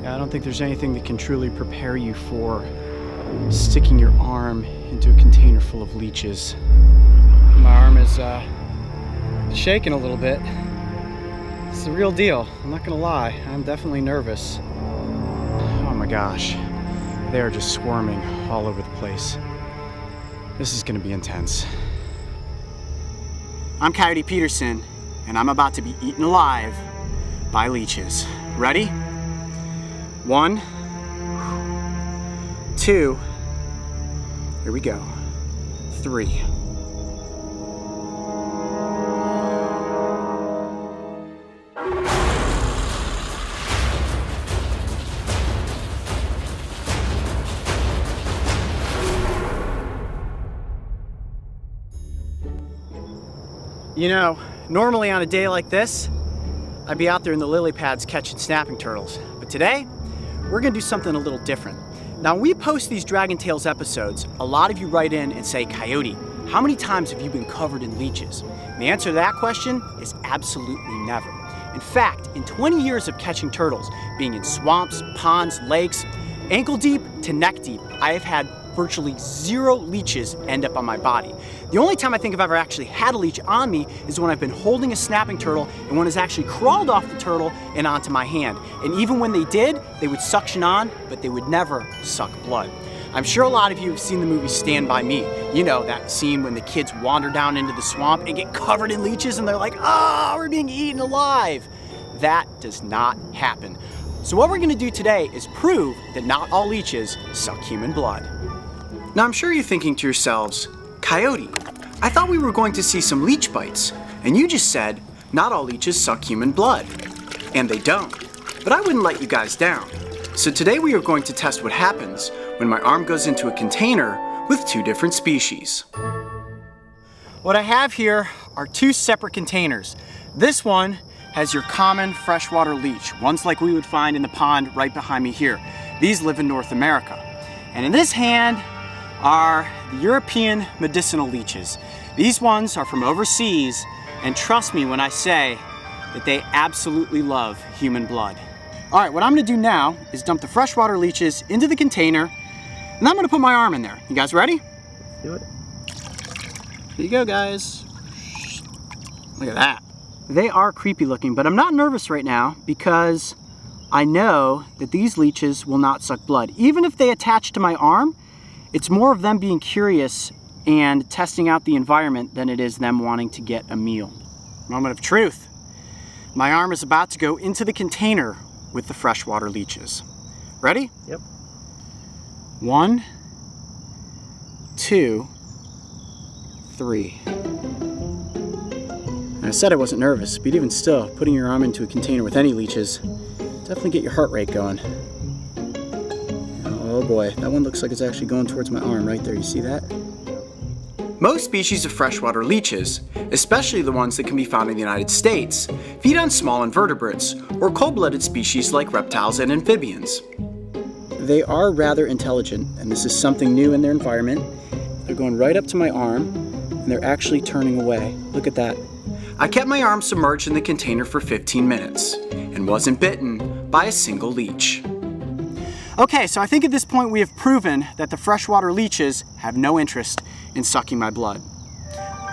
Yeah, I don't think there's anything that can truly prepare you for sticking your arm into a container full of leeches. My arm is shaking a little bit. It's the real deal. I'm not gonna lie, I'm definitely nervous. Oh my gosh, they are just swarming all over the place. This is gonna be intense. I'm Coyote Peterson, and I'm about to be eaten alive by leeches. Ready? 1, 2, here we go, 3. You know, normally on a day like this, I'd be out there in the lily pads catching snapping turtles. But today, we're gonna do something a little different. Now, when we post these Dragon Tales episodes, a lot of you write in and say, Coyote, how many times have you been covered in leeches? And the answer to that question is absolutely never. In fact, in 20 years of catching turtles, being in swamps, ponds, lakes, ankle deep to neck deep, I have had virtually 0 leeches end up on my body. The only time I think I've ever actually had a leech on me is when I've been holding a snapping turtle and one has actually crawled off the turtle and onto my hand. And even when they did, they would suction on, but they would never suck blood. I'm sure a lot of you have seen the movie Stand By Me. You know, that scene when the kids wander down into the swamp and get covered in leeches and they're like, ah, we're being eaten alive. That does not happen. So what we're gonna do today is prove that not all leeches suck human blood. Now I'm sure you're thinking to yourselves, Coyote, I thought we were going to see some leech bites, and you just said not all leeches suck human blood. And they don't. But I wouldn't let you guys down. So today we are going to test what happens when my arm goes into a container with 2 different species. What I have here are 2 separate containers. This one has your common freshwater leech, ones like we would find in the pond right behind me here. These live in North America. And in this hand are the European medicinal leeches. These ones are from overseas, and trust me when I say that they absolutely love human blood. All right, what I'm gonna do now is dump the freshwater leeches into the container, and I'm gonna put my arm in there. You guys ready? Let's do it. Here you go, guys. Look at that. They are creepy looking, but I'm not nervous right now because I know that these leeches will not suck blood. Even if they attach to my arm, it's more of them being curious and testing out the environment than it is them wanting to get a meal. Moment of truth. My arm is about to go into the container with the freshwater leeches. Ready? Yep. 1, 2, 3. I said I wasn't nervous, but even still, putting your arm into a container with any leeches definitely get your heart rate going. Oh boy, that one looks like it's actually going towards my arm right there. You see that? Most species of freshwater leeches, especially the ones that can be found in the United States, feed on small invertebrates or cold-blooded species like reptiles and amphibians. They are rather intelligent, and this is something new in their environment. They're going right up to my arm, and they're actually turning away. Look at that. I kept my arm submerged in the container for 15 minutes and wasn't bitten by a single leech. Okay, so I think at this point we have proven that the freshwater leeches have no interest in sucking my blood.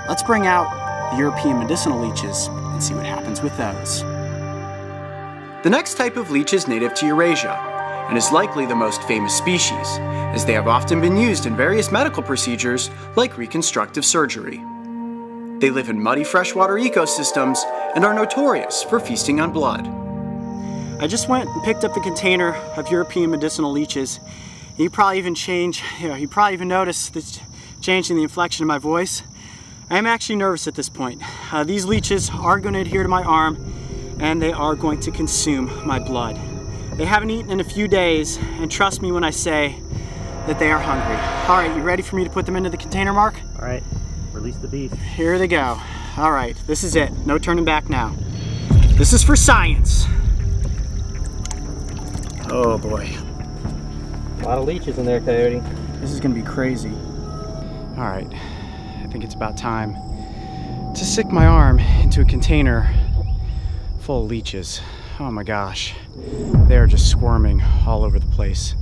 Let's bring out the European medicinal leeches and see what happens with those. The next type of leech is native to Eurasia and is likely the most famous species, as they have often been used in various medical procedures like reconstructive surgery. They live in muddy freshwater ecosystems and are notorious for feasting on blood. I just went and picked up the container of European medicinal leeches. You probably even noticed the change in the inflection of my voice. I am actually nervous at this point. These leeches are going to adhere to my arm, and they are going to consume my blood. They haven't eaten in a few days, and trust me when I say that they are hungry. All right, you ready for me to put them into the container, Mark? All right, release the beast. Here they go. All right, this is it. No turning back now. This is for science. Oh boy. A lot of leeches in there, Coyote. This is gonna be crazy. All right, I think it's about time to stick my arm into a container full of leeches. Oh my gosh. They're just squirming all over the place.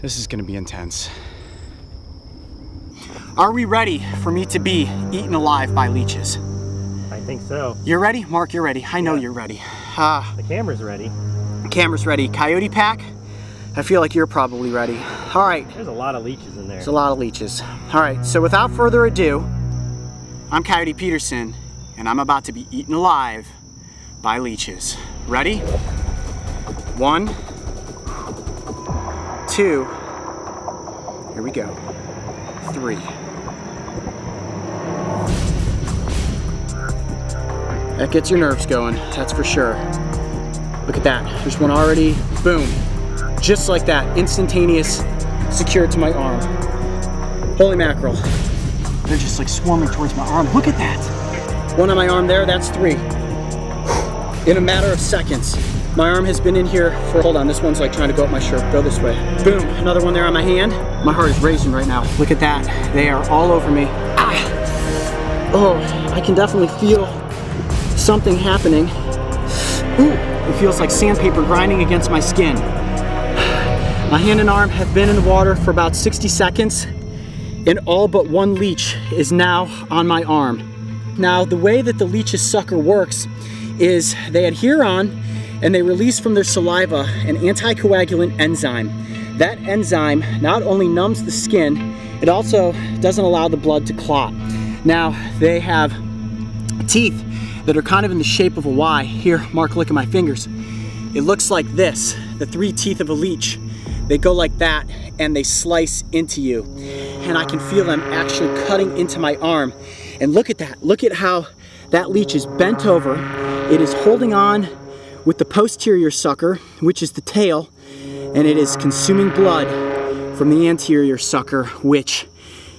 This is gonna be intense. Are we ready for me to be eaten alive by leeches? I think so. You're ready? Mark, you're ready. I know you're ready. The camera's ready. Camera's ready. Coyote pack? I feel like you're probably ready. All right. There's a lot of leeches in there. There's a lot of leeches. All right, so without further ado, I'm Coyote Peterson, and I'm about to be eaten alive by leeches. Ready? 1, 2, here we go, 3. That gets your nerves going, that's for sure. Look at that, there's one already, boom. Just like that, instantaneous, secured to my arm. Holy mackerel. They're just like swarming towards my arm. Look at that. One on my arm there, that's 3. In a matter of seconds. My arm has been in here for, hold on, this one's like trying to go up my shirt. Go this way. Boom, another one there on my hand. My heart is racing right now. Look at that. They are all over me. Ah. Oh, I can definitely feel something happening. Ooh, it feels like sandpaper grinding against my skin. My hand and arm have been in the water for about 60 seconds, and all but one leech is now on my arm. Now, the way that the leech's sucker works is they adhere on and they release from their saliva an anticoagulant enzyme. That enzyme not only numbs the skin, it also doesn't allow the blood to clot. Now, they have teeth that are kind of in the shape of a Y. Here, Mark, look at my fingers. It looks like this, the 3 teeth of a leech. They go like that and they slice into you. And I can feel them actually cutting into my arm. And look at that. Look at how that leech is bent over. It is holding on with the posterior sucker, which is the tail, and it is consuming blood from the anterior sucker, which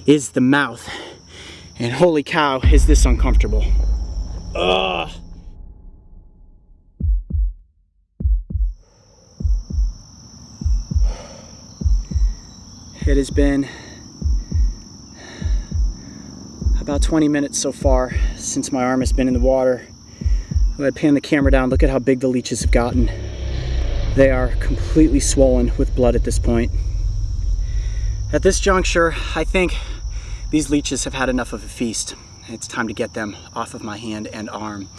is the mouth. And holy cow, is this uncomfortable. Ugh. It has been about 20 minutes so far since my arm has been in the water. If I pan the camera down, look at how big the leeches have gotten. They are completely swollen with blood at this point. At this juncture, I think these leeches have had enough of a feast. It's time to get them off of my hand and arm.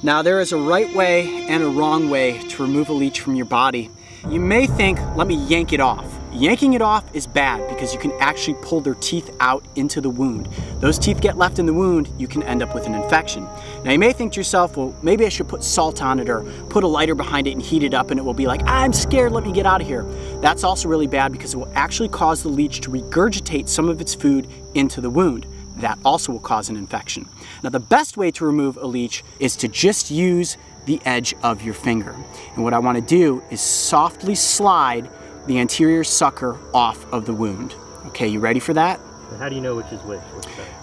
Now, there is a right way and a wrong way to remove a leech from your body. You may think, let me yank it off. Yanking it off is bad because you can actually pull their teeth out into the wound. Those teeth get left in the wound, you can end up with an infection. Now, you may think to yourself, well, maybe I should put salt on it or put a lighter behind it and heat it up and it will be like, I'm scared, let me get out of here. That's also really bad because it will actually cause the leech to regurgitate some of its food into the wound. That also will cause an infection. Now, the best way to remove a leech is to just use the edge of your finger. And what I want to do is softly slide the anterior sucker off of the wound. Okay, you ready for that? How do you know which is which?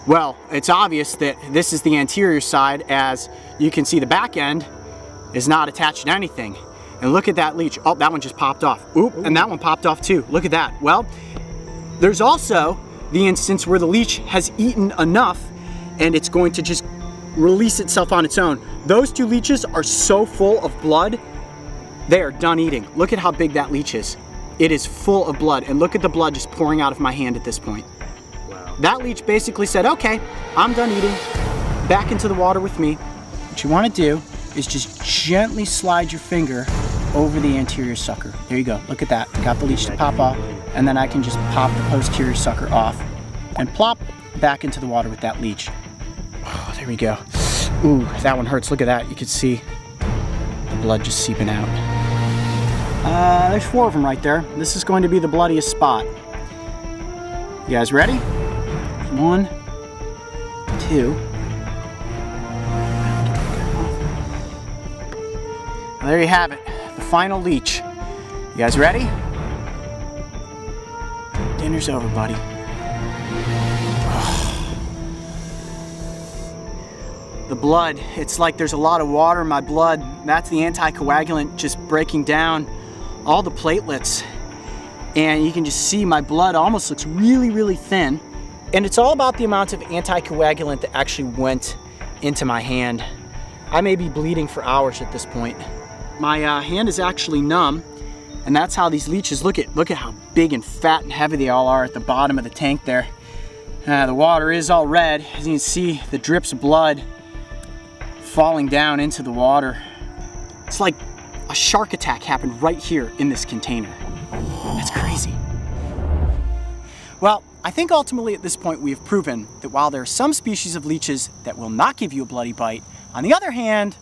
Well, it's obvious that this is the anterior side, as you can see the back end is not attached to anything. And look at that leech. Oh, that one just popped off. Oop, and that one popped off too. Look at that. Well, there's also the instance where the leech has eaten enough and it's going to just release itself on its own. Those 2 leeches are so full of blood, they are done eating. Look at how big that leech is. It is full of blood, and look at the blood just pouring out of my hand at this point. Wow. That leech basically said, okay, I'm done eating, back into the water with me. What you want to do is just gently slide your finger over the anterior sucker. There you go, look at that. Got the leech to pop off, and then I can just pop the posterior sucker off and plop back into the water with that leech. Oh, there we go. Ooh, that one hurts. Look at that. You can see the blood just seeping out. There's 4 of them right there. This is going to be the bloodiest spot. You guys ready? 1, 2. Well, there you have it. The final leech. You guys ready? Dinner's over, buddy. The blood, it's like there's a lot of water in my blood. That's the anticoagulant just breaking down all the platelets. And you can just see my blood almost looks really, really thin. And it's all about the amount of anticoagulant that actually went into my hand. I may be bleeding for hours at this point. my hand is actually numb, and that's how these leeches look at how big and fat and heavy they all are at the bottom of the tank there. The water is all red. As you can see, the drips of blood falling down into the water. It's like a shark attack happened right here in this container. That's crazy. Well, I think ultimately at this point we have proven that while there are some species of leeches that will not give you a bloody bite, on the other hand,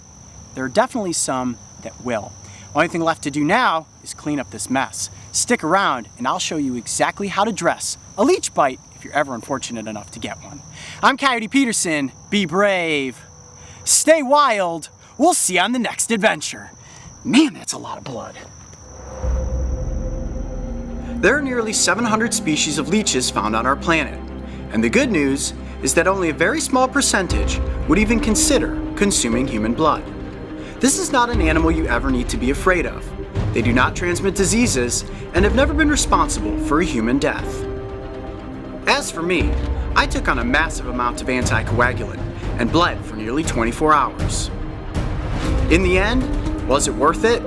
there are definitely some that will. Only thing left to do now is clean up this mess. Stick around and I'll show you exactly how to dress a leech bite if you're ever unfortunate enough to get one. I'm Coyote Peterson. Be brave. Stay wild. We'll see you on the next adventure. Man, that's a lot of blood. There are nearly 700 species of leeches found on our planet. And the good news is that only a very small percentage would even consider consuming human blood. This is not an animal you ever need to be afraid of. They do not transmit diseases and have never been responsible for a human death. As for me, I took on a massive amount of anticoagulant and bled for nearly 24 hours. In the end, was it worth it?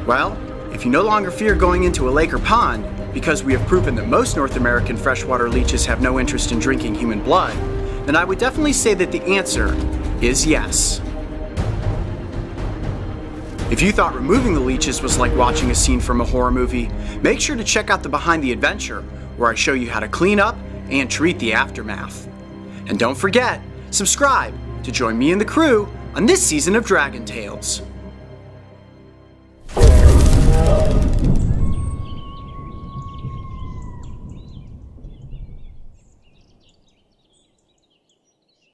Well, if you no longer fear going into a lake or pond, because we have proven that most North American freshwater leeches have no interest in drinking human blood, then I would definitely say that the answer is yes. If you thought removing the leeches was like watching a scene from a horror movie, make sure to check out the Behind the Adventure, where I show you how to clean up and treat the aftermath. And don't forget, subscribe to join me and the crew on this season of Dragon Tales.